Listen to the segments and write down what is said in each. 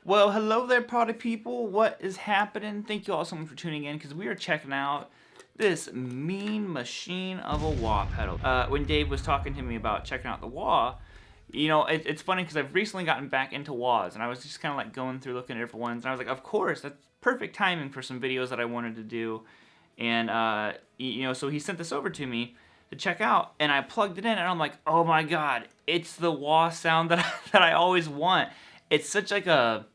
Well, hello there, party people. What is happening? Thank you all so much for tuning in because we are checking out this mean machine of a wah pedal. When Dave was talking to me about checking out the wah, you know, it's funny because I've recently gotten back into wahs, and I was just kind of like going through looking at different ones, and I was like, of course, that's perfect timing for some videos that I wanted to do. And, you know, so he sent this over to me to check out, and I plugged it in, and I'm like, oh my god, it's the wah sound that I always want. It's such like a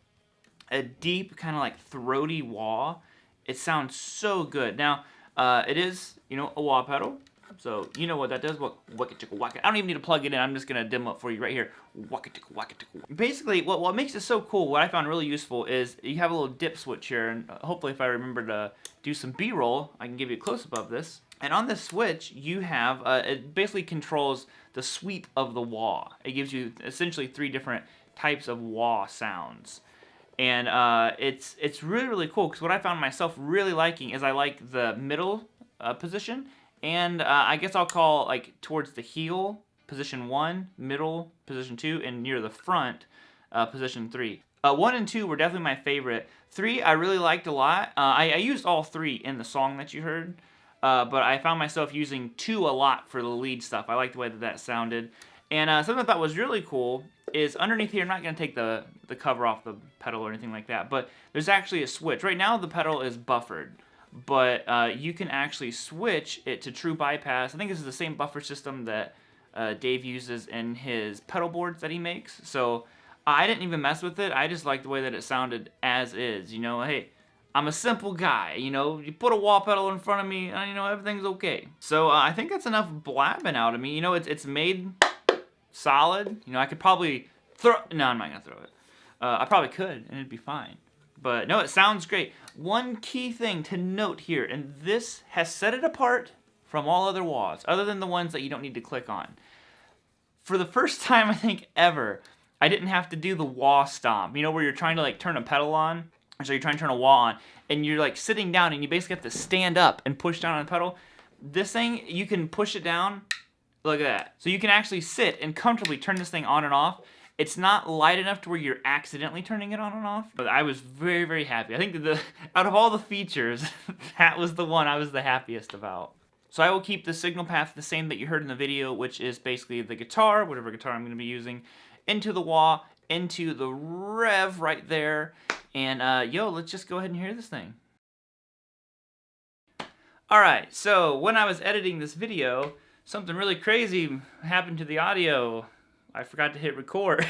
deep, kind of like throaty wah. It sounds so good. Now, it is, you know, a wah pedal. So you know what that does. Waka chicka waka. I don't even need to plug it in. I'm just gonna demo it for you right here. Waka chicka waka chicka. Basically, what makes it so cool, what I found really useful, is you have a little dip switch here, and hopefully, if I remember to do some B-roll, I can give you a close up of this. And on this switch, you have it basically controls the sweep of the wah. It gives you essentially 3 different types of wah sounds. And it's really cool because what I found myself really liking is I like the middle position, and I guess I'll call like towards the heel position 1, middle position 2, and near the front position 3. 1 and 2 were definitely my favorite. 3 I really liked a lot. I used all 3 in the song that you heard, but I found myself using 2 a lot for the lead stuff. I liked the way that sounded. And something I thought was really cool is underneath here, I'm not going to take the cover off the pedal or anything like that, but there's actually a switch. Right now the pedal is buffered, but you can actually switch it to true bypass. I think this is the same buffer system that Dave uses in his pedal boards that he makes. So I didn't even mess with it. I just liked the way that it sounded as is. You know, hey, I'm a simple guy, you know, you put a wah pedal in front of me, and, you know, everything's okay. So I think that's enough blabbing out of me. You know, it's made solid. You know, I could probably throw... No, I'm not going to throw it. I probably could, and it'd be fine. But no, it sounds great. One key thing to note here, and this has set it apart from all other wahs, other than the ones that you don't need to click on. For the first time, I think, ever, I didn't have to do the wah stomp. You know, where you're trying to, like, turn a pedal on, so you're trying to turn a wah on, and you're, like, sitting down, and you basically have to stand up and push down on the pedal. This thing, you can push it down. Look at that. So you can actually sit and comfortably turn this thing on and off. It's not light enough to where you're accidentally turning it on and off. But I was very, very happy. I think that out of all the features, that was the one I was the happiest about. So I will keep the signal path the same that you heard in the video, which is basically the guitar, whatever guitar I'm going to be using, into the wah, into the Revv right there. And yo, let's just go ahead and hear this thing. Alright, so when I was editing this video, something really crazy happened to the audio. I forgot to hit record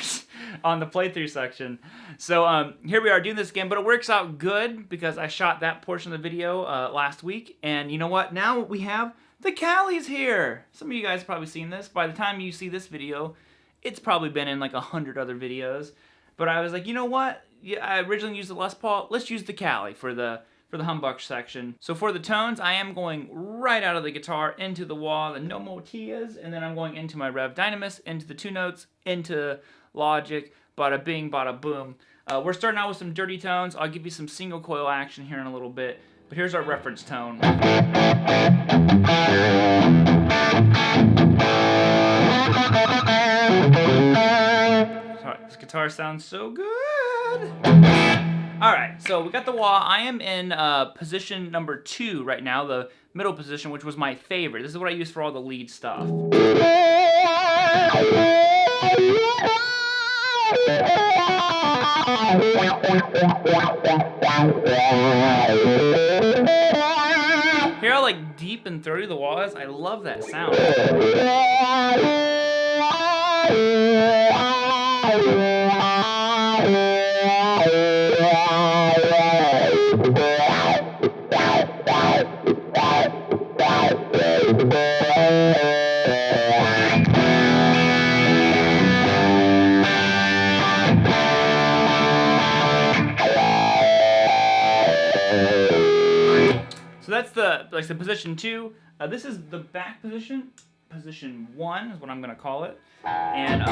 on the playthrough section. So here we are doing this again, but it works out good because I shot that portion of the video last week. And you know what? Now we have the Cali's here. Some of you guys have probably seen this. By the time you see this video, it's probably been in like 100 other videos. But I was like, you know what? Yeah, I originally used the Les Paul. Let's use the Cali for the humbucker section. So for the tones, I am going right out of the guitar into the wah, the no more Tias, and then I'm going into my Revv Dynamis, into the 2 notes, into Logic, bada bing, bada boom. We're starting out with some dirty tones. I'll give you some single coil action here in a little bit, but here's our reference tone. Sorry, this guitar sounds so good. Alright, so we got the wah. I am in position number 2 right now, the middle position, which was my favorite. This is what I use for all the lead stuff. Hear how like deep and throaty the wah is? I love that sound. So that's the position 2. This is the back position. Position 1 is what I'm going to call it. And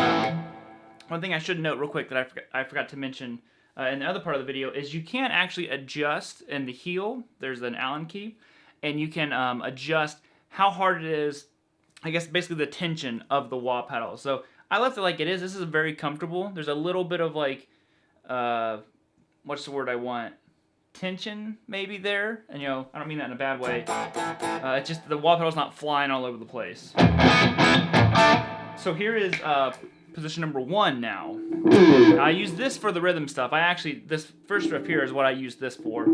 one thing I should note real quick that I forgot to mention in the other part of the video is you can actually adjust in the heel. There's an Allen key. And you can adjust how hard it is, I guess basically the tension of the wah pedal. So I left it like it is. This is very comfortable. There's a little bit of like what's the word I want? Tension maybe there, and you know, I don't mean that in a bad way. It's just the wah pedal's not flying all over the place. So here is position number 1 now. I use this for the rhythm stuff. This first riff here is what I use this for.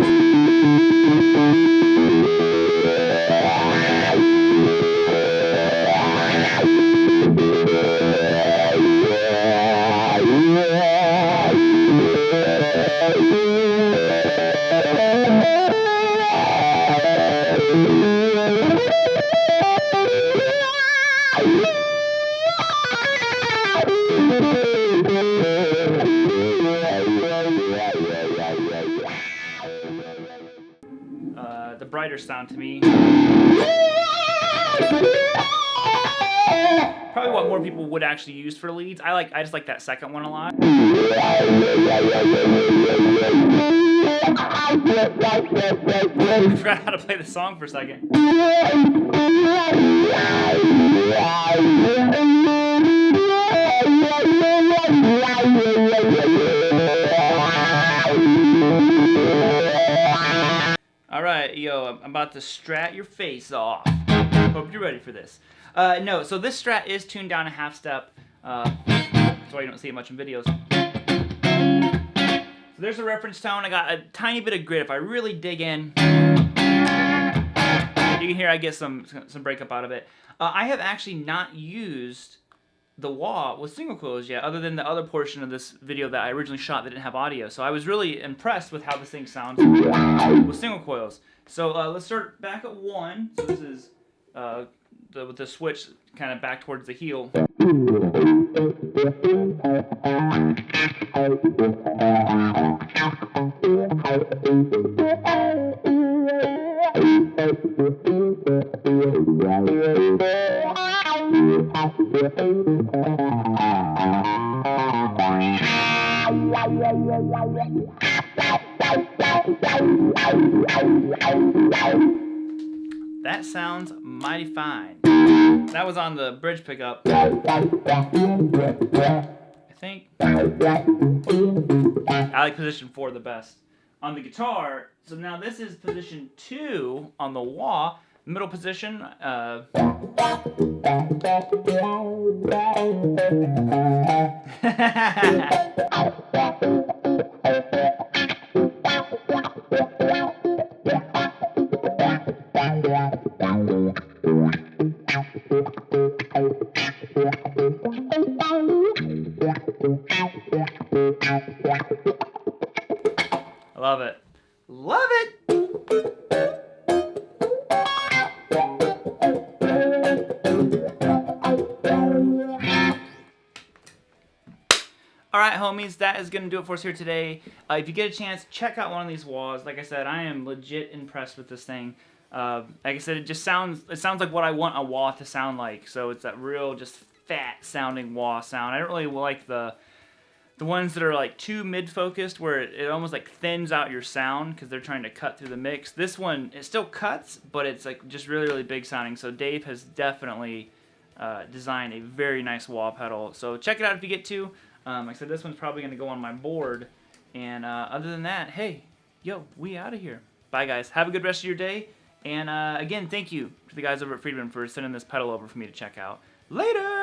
The brighter sound to me. Probably what more people would actually use for leads. I just like that second one a lot. I forgot how to play the song for a second. Alright, yo, I'm about to strat your face off. Hope you're ready for this. No, so this strat is tuned down a half step. That's why you don't see it much in videos. So there's a reference tone. I got a tiny bit of grit. If I really dig in, you can hear I get some breakup out of it. I have actually not used the wah with single coils yet, other than the other portion of this video that I originally shot that didn't have audio. So I was really impressed with how this thing sounds with single coils. So let's start back at 1. So this is with the switch kind of back towards the heel. That sounds mighty fine. That was on the bridge pickup. I think. I like position 4 the best. On the guitar, so now this is position 2 on the wah. Middle position. Love it. Love it! Alright, homies, that is going to do it for us here today. If you get a chance, check out one of these wahs. Like I said, I am legit impressed with this thing. Like I said, it sounds like what I want a wah to sound like. So it's that real, just fat sounding wah sound. I don't really like the ones that are like too mid-focused, where it almost like thins out your sound because they're trying to cut through the mix. This one, it still cuts, but it's like just really, really big sounding. So Dave has definitely designed a very nice wah pedal. So check it out if you get to. Like I said, this one's probably going to go on my board. And other than that, hey, yo, we out of here. Bye, guys. Have a good rest of your day. And again, thank you to the guys over at Friedman for sending this pedal over for me to check out. Later!